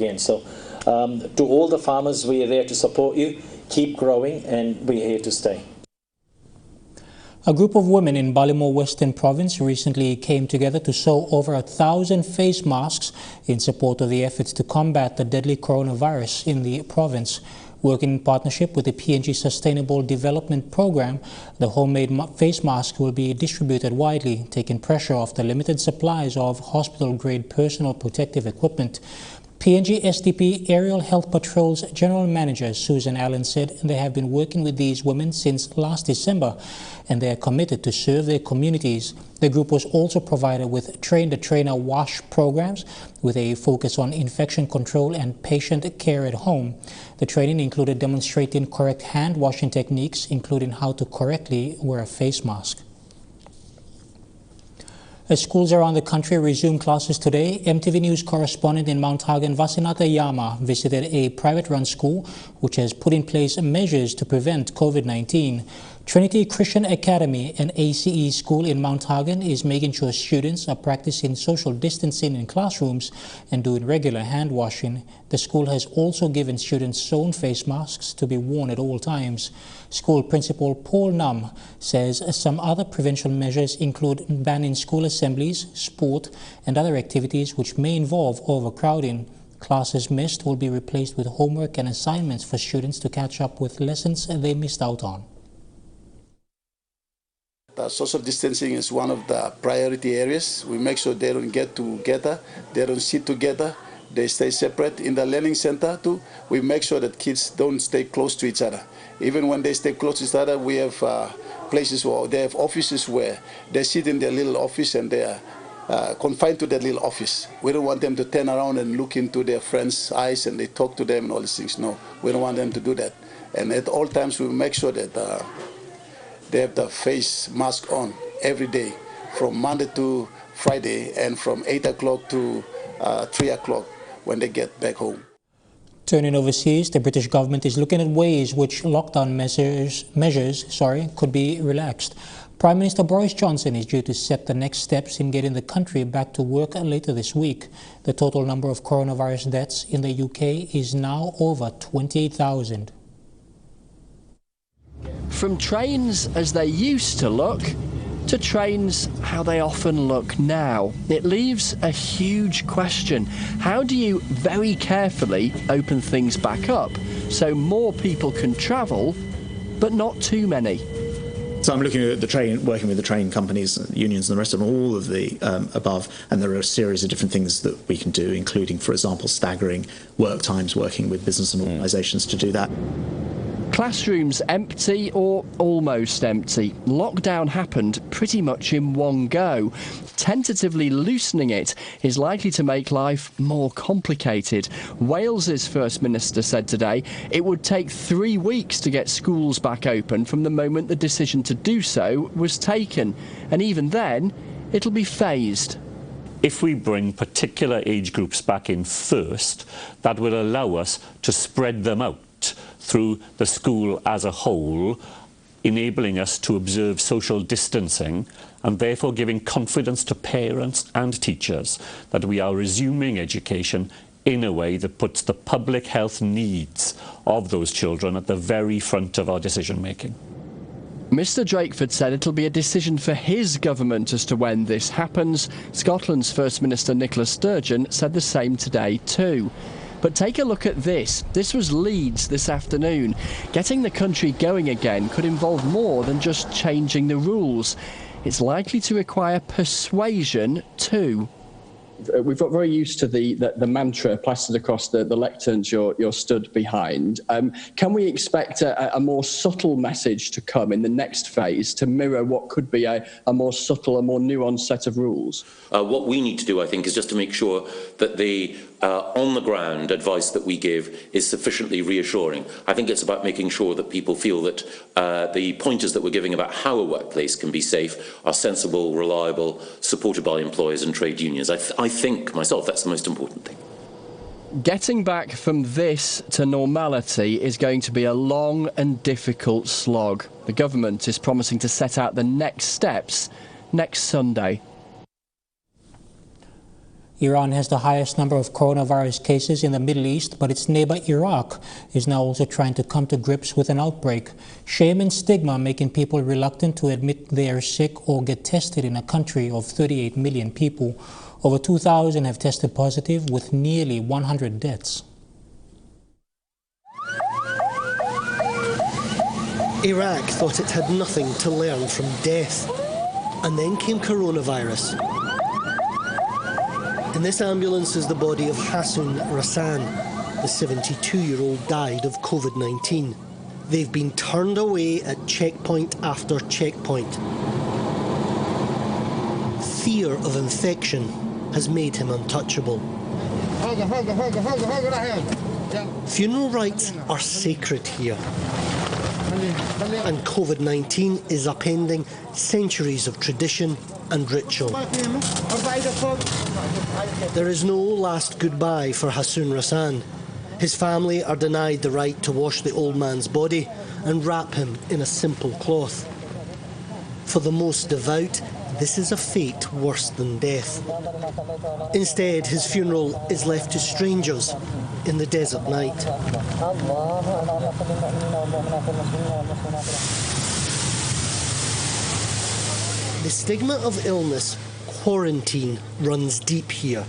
again. So to all the farmers, we are there to support you. Keep growing, and we're here to stay. A group of women in Ballymore Western Province recently came together to sew over 1,000 face masks in support of the efforts to combat the deadly coronavirus in the province. Working in partnership with the PNG Sustainable Development Program, the homemade face masks will be distributed widely, taking pressure off the limited supplies of hospital-grade personal protective equipment. PNG SDP Aerial Health Patrol's General Manager Susan Allen said they have been working with these women since last December and they are committed to serve their communities. The group was also provided with train-the-trainer wash programs with a focus on infection control and patient care at home. The training included demonstrating correct hand washing techniques, including how to correctly wear a face mask. As schools around the country resume classes today, MTV News correspondent in Mount Hagen, Vasinata Yama, visited a private-run school which has put in place measures to prevent COVID-19. Trinity Christian Academy, an ACE school in Mount Hagen, is making sure students are practicing social distancing in classrooms and doing regular hand washing. The school has also given students sewn face masks to be worn at all times. School principal Paul Nam says some other prevention measures include banning school assemblies, sport, and other activities which may involve overcrowding. Classes missed will be replaced with homework and assignments for students to catch up with lessons they missed out on. Social distancing is one of the priority areas. We make sure they don't get together, they don't sit together, they stay separate. In the learning center too, we make sure that kids don't stay close to each other. Even when they stay close to each other, we have places where they have offices where they sit in their little office and they are confined to their little office. We don't want them to turn around and look into their friends' eyes and they talk to them and all these things. No, we don't want them to do that. And at all times, we make sure that they have the face mask on every day, from Monday to Friday, and from 8 o'clock to 3 o'clock when they get back home. Turning overseas, the British government is looking at ways which lockdown measures could be relaxed. Prime Minister Boris Johnson is due to set the next steps in getting the country back to work later this week. The total number of coronavirus deaths in the UK is now over 28,000. From trains as they used to look, to trains how they often look now. It leaves a huge question. How do you very carefully open things back up so more people can travel, but not too many? So I'm looking at the train, working with the train companies, unions and the rest of them, all of the above, and there are a series of different things that we can do, including, for example, staggering work times, working with business and organisations to do that. Classrooms empty or almost empty. Lockdown happened pretty much in one go. Tentatively loosening it is likely to make life more complicated. Wales's First Minister said today it would take 3 weeks to get schools back open from the moment the decision to do so was taken. And even then, it'll be phased. If we bring particular age groups back in first, that will allow us to spread them out through the school as a whole, enabling us to observe social distancing and therefore giving confidence to parents and teachers that we are resuming education in a way that puts the public health needs of those children at the very front of our decision making. Mr Drakeford said it'll be a decision for his government as to when this happens. Scotland's First Minister Nicola Sturgeon said the same today too. But take a look at this. This was Leeds this afternoon. Getting the country going again could involve more than just changing the rules. It's likely to require persuasion too. We've got very used to the mantra plastered across the lecterns you're stood behind. Can we expect a more subtle message to come in the next phase to mirror what could be a more subtle, a more nuanced set of rules? What we need to do, I think, is just to make sure that the on-the-ground advice that we give is sufficiently reassuring. I think it's about making sure that people feel that the pointers that we're giving about how a workplace can be safe are sensible, reliable, supported by employers and trade unions. I think, myself, that's the most important thing. Getting back from this to normality is going to be a long and difficult slog. The government is promising to set out the next steps next Sunday. Iran has the highest number of coronavirus cases in the Middle East, but its neighbor Iraq is now also trying to come to grips with an outbreak. Shame and stigma making people reluctant to admit they are sick or get tested in a country of 38 million people. Over 2,000 have tested positive, with nearly 100 deaths. Iraq thought it had nothing to learn from death. And then came coronavirus. In this ambulance is the body of Hassoun Rassan. The 72-year-old died of COVID-19. They've been turned away at checkpoint after checkpoint. Fear of infection has made him untouchable. Funeral rites are sacred here. And COVID-19 is upending centuries of tradition and ritual. There is no last goodbye for Hassoun Rassan. His family are denied the right to wash the old man's body and wrap him in a simple cloth. For the most devout, this is a fate worse than death. Instead, his funeral is left to strangers in the desert night. The stigma of illness, quarantine, runs deep here.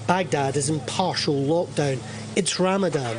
Baghdad is in partial lockdown. It's Ramadan.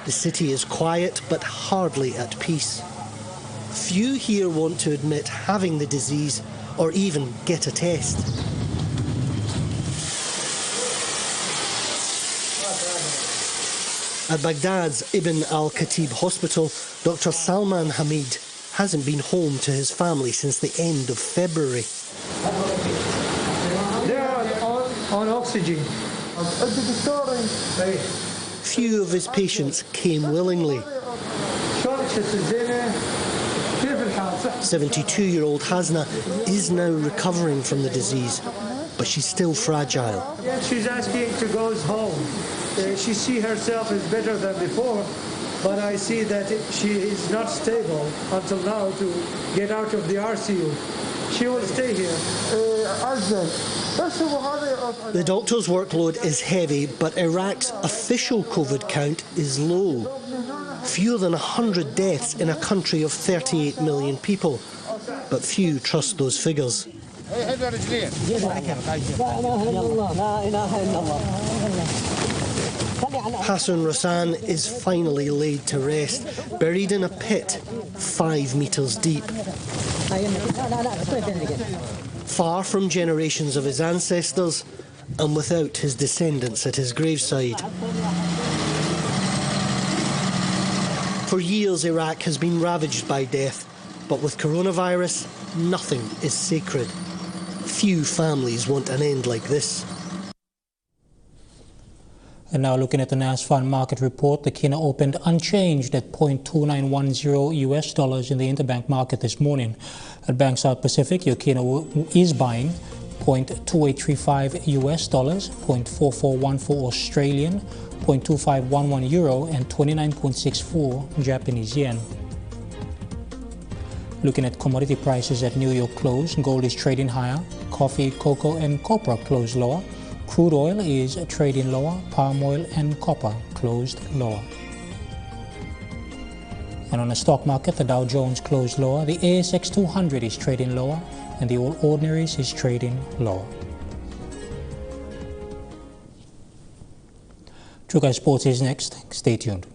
The city is quiet but hardly at peace. Few here want to admit having the disease or even get a test. At Baghdad's Ibn al-Khatib hospital, Dr. Salman Hamid hasn't been home to his family since the end of February. They are on oxygen. Few of his patients came willingly. 72-year-old Hasna is now recovering from the disease, but she's still fragile. She's asking to go home. She sees herself as better than before, but I see that she is not stable until now to get out of the RCU. She will stay here. The doctor's workload is heavy, but Iraq's official COVID count is low. Fewer than 100 deaths in a country of 38 million people, but few trust those figures. Hassoun Rassan is finally laid to rest, buried in a pit 5 meters deep. Far from generations of his ancestors and without his descendants at his graveside. For years, Iraq has been ravaged by death, but with coronavirus, nothing is sacred. Few families want an end like this. And now looking at the NASFund market report, the kina opened unchanged at $0.2910 US in the interbank market this morning. At Bank South Pacific, your kina is buying $0.2835 US, $0.4414 Australian, $0.2511 euro, and 29.64 Japanese yen. Looking at commodity prices at New York close, gold is trading higher, coffee, cocoa, and copper closed lower. Crude oil is trading lower, palm oil and copper closed lower. And on the stock market, the Dow Jones closed lower, the ASX 200 is trading lower, and the All Ordinaries is trading lower. True Guys Sports is next. Stay tuned.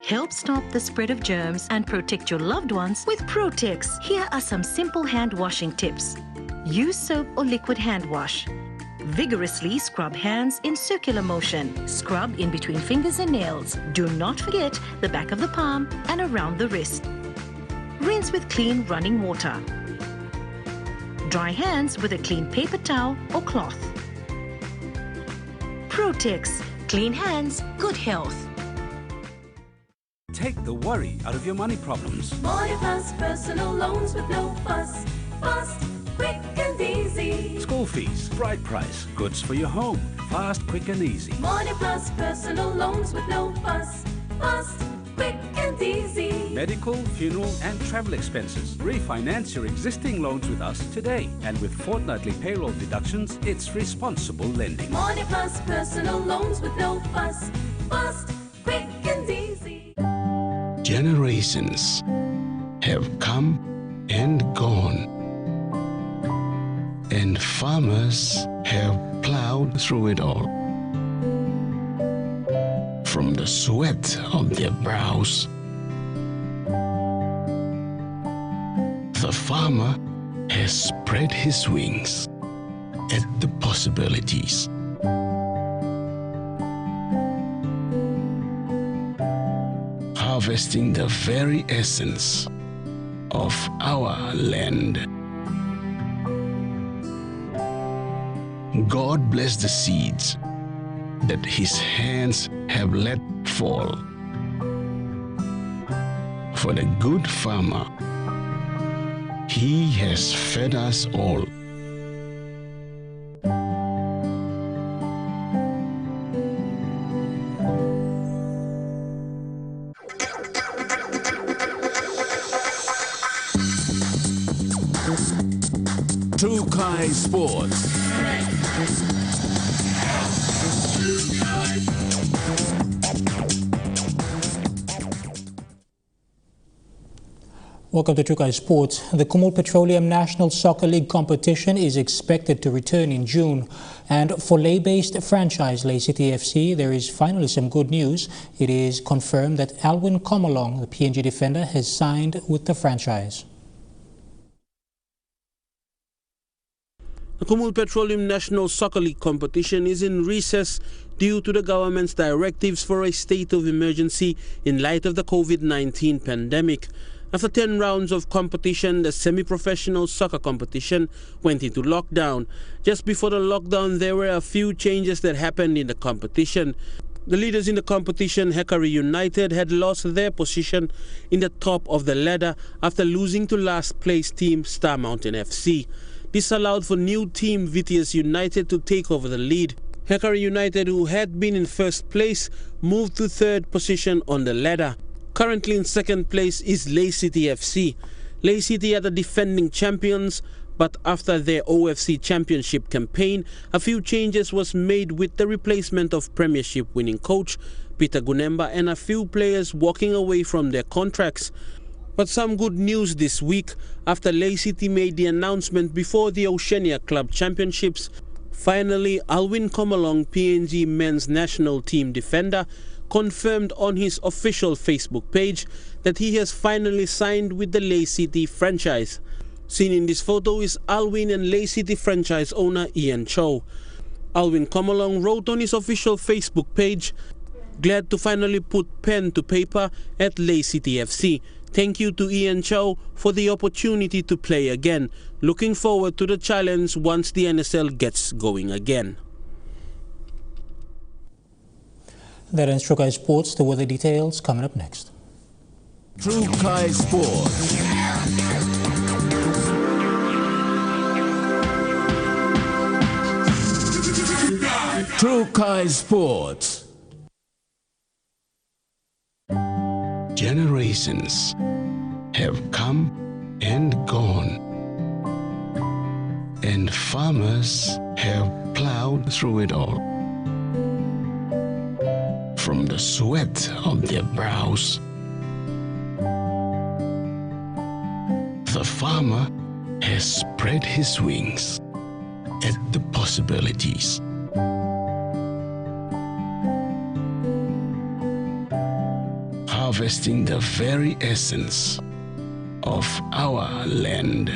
Help stop the spread of germs and protect your loved ones with Protex. Here are some simple hand washing tips. Use soap or liquid hand wash. Vigorously scrub hands in circular motion. Scrub in between fingers and nails. Do not forget the back of the palm and around the wrist. Rinse with clean running water. Dry hands with a clean paper towel or cloth. Protex. Clean hands, good health. Take the worry out of your money problems. Money Plus personal loans with no fuss. Fast, quick and easy. School fees, bright price, goods for your home. Fast, quick and easy. Money Plus personal loans with no fuss. Fast, quick and easy. Medical, funeral and travel expenses. Refinance your existing loans with us today. And with fortnightly payroll deductions, it's responsible lending. Money Plus personal loans with no fuss. Fast, quick and easy. Generations have come and gone, and farmers have plowed through it all. From the sweat of their brows, the farmer has spread his wings at the possibilities. Harvesting the very essence of our land. God bless the seeds that his hands have let fall. For the good farmer, he has fed us all. testCastr Sports. Welcome to testCastr Sports. The Kumul Petroleum National Soccer League competition is expected to return in June. And for Lae-based franchise Lae City FC, there is finally some good news. It is confirmed that Alwyn Komolong, the PNG defender, has signed with the franchise. The Kumul Petroleum National Soccer League competition is in recess due to the government's directives for a state of emergency in light of the COVID-19 pandemic. After 10 rounds of competition, the semi-professional soccer competition went into lockdown. Just before the lockdown, there were a few changes that happened in the competition. The leaders in the competition, Hekari United, had lost their position in the top of the ladder after losing to last place team Star Mountain FC. This allowed for new team VTS United to take over the lead. Hekari United, who had been in first place, moved to third position on the ladder. Currently in second place is Lae City FC. Lae City are the defending champions, but after their OFC championship campaign, a few changes was made with the replacement of Premiership winning coach Peter Gunemba and a few players walking away from their contracts. But some good news this week after Lae City made the announcement before the Oceania Club Championships. Finally, Alwyn Komolong, PNG men's national team defender, confirmed on his official Facebook page that he has finally signed with the Lae City franchise. Seen in this photo is Alwyn and Lae City franchise owner Ian Cho. Alwyn Komolong wrote on his official Facebook page, "Glad to finally put pen to paper at Lae City FC. Thank you to Ian Cho for the opportunity to play again. Looking forward to the challenge once the NSL gets going again." That ends testCastr Sports. The weather details coming up next. testCastr Sports. testCastr Sports. Generations have come and gone, and farmers have plowed through it all. From the sweat of their brows, the farmer has spread his wings at the possibilities. harvesting the very essence of our land.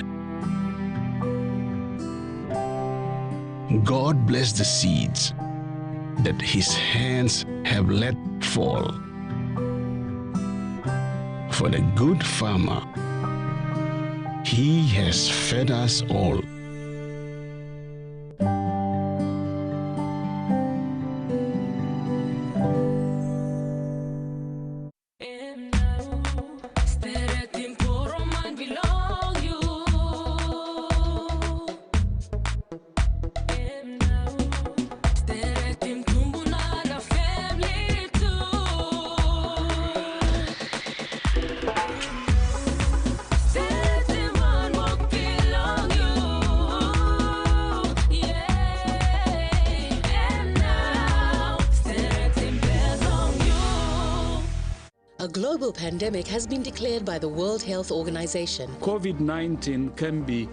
God bless the seeds that His hands have let fall. For the good farmer, He has fed us all. A global pandemic has been declared by the World Health Organization. COVID-19 can be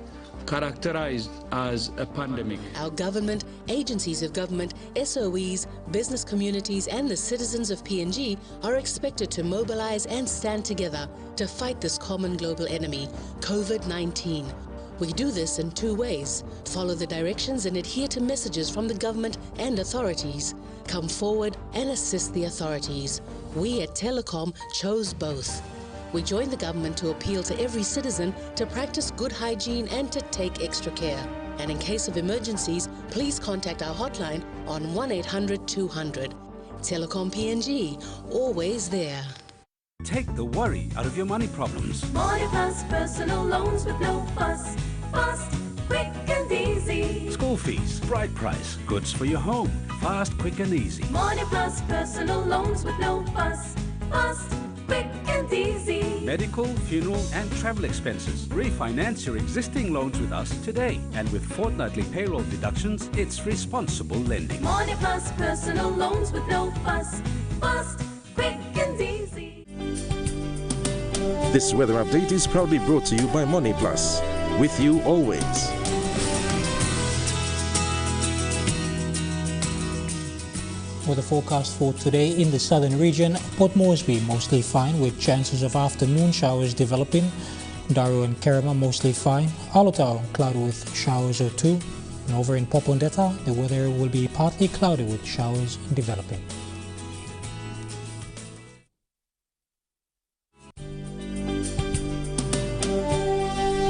characterized as a pandemic. Our government, agencies of government, SOEs, business communities and the citizens of PNG are expected to mobilize and stand together to fight this common global enemy, COVID-19. We do this in two ways: follow the directions and adhere to messages from the government and authorities. Come forward and assist the authorities. We at Telecom chose both. We joined the government to appeal to every citizen to practice good hygiene and to take extra care. And in case of emergencies, please contact our hotline on 1-800-200. Telecom PNG, always there. Take the worry out of your money problems. Money Plus personal loans with no fuss. Fast, quick and easy. School fees, bright price, goods for your home. Fast, quick and easy. Money Plus personal loans with no fuss. Fast, quick and easy. Medical, funeral and travel expenses. Refinance your existing loans with us today. And with fortnightly payroll deductions, it's responsible lending. Money Plus personal loans with no fuss. Fast, quick and easy. This weather update is proudly brought to you by Money Plus. With you always. With the forecast for today in the southern region, Port Moresby mostly fine with chances of afternoon showers developing. Daru and Kerema mostly fine. Alotau cloudy with showers or two. And over in Popondetta, the weather will be partly cloudy with showers developing.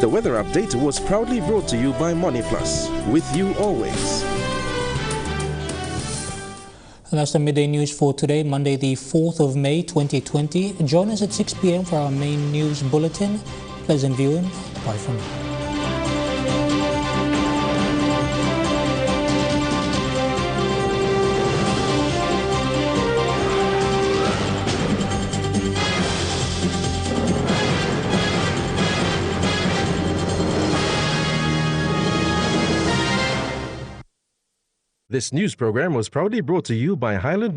The weather update was proudly brought to you by Money Plus. With you always. And that's the midday news for today, Monday the 4th of May 2020. Join us at 6 p.m. for our main news bulletin. Pleasant viewing. Bye for now. This news program was proudly brought to you by Highland